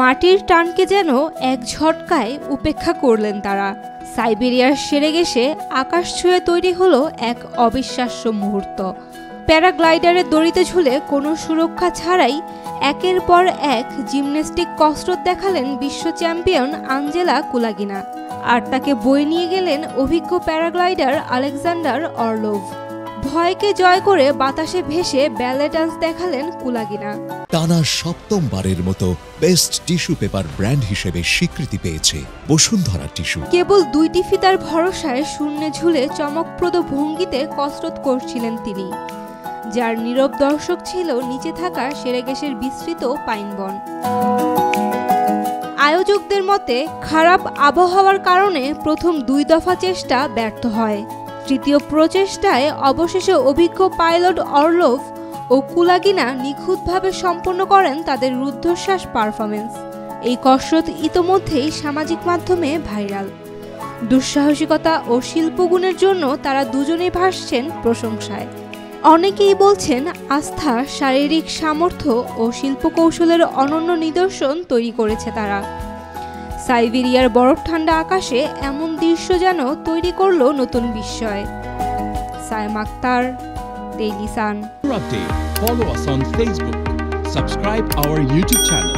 মাটির টানকে যেন এক ঝটকায় উপেক্ষা করলেন তারা। সাইবেরিয়ার সেরে গেছে আকাশ ছুঁয়ে তৈরি হলো এক অবিশ্বাস্য মুহূর্ত। প্যারাগ্লাইডারের দড়িতে ঝুলে কোনো সুরক্ষা ছাড়াই একের পর এক জিমন্যাস্টিক কসরত দেখালেন বিশ্ব চ্যাম্পিয়ন আঞ্জেলা কুলাগিনা। আর তাকে বয়ে নিয়ে গেলেন অভিজ্ঞ প্যারাগ্লাইডার আলেকজান্ডার অরলোভ। ভয়কে জয় করে বাতাসে ভেসে ব্যালে ডান্স দেখালেন কুলাগিনা। টানা সপ্তমবারের মতো বেস্ট টিস্যু পেপার ব্র্যান্ড হিসেবে স্বীকৃতি পেয়েছে বসুন্ধরা টিস্যু। কেবল 2টি ফিতার ভরসায় শূন্যে ঝুলে চমকপ্রদ ভঙ্গিতে কসরত করছিলেন তিনি, যার নীরব দর্শক ছিল নিচে থাকা সেরেগেশের বিস্তৃত পাইনবন। আয়োজকদের মতে খারাপ আবহাওয়ার কারণে প্রথম 2 দফা চেষ্টা ব্যর্থ হয়। তৃতীয় প্রচেষ্টায় অবশেষে অভিজ্ঞ পাইলট অরলোভ ও কুলাগিনা নিখুঁতভাবে সম্পন্ন করেন তাদের রুদ্ধশ্বাস পারফরমেন্স। এই কসরত ইতোমধ্যেই সামাজিক মাধ্যমে ভাইরাল। দুঃসাহসিকতা ও শিল্পগুণের জন্য তারা দুজনেই ভাসছেন প্রশংসায়। অনেকেই বলছেন আস্থা, শারীরিক সামর্থ্য ও শিল্পকৌশলের অনন্য নিদর্শন তৈরি করেছে তারা। সাইবেরিয়ার বরফ ঠান্ডা আকাশে এমন দৃশ্য যেন তৈরি করলো নতুন বিস্ময়। Sayem Akhtar, Daily Sun. Follow us on Facebook. Subscribe our YouTube channel.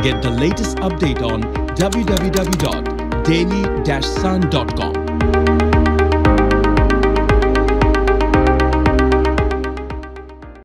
Get the latest update on www.daily-sun.com.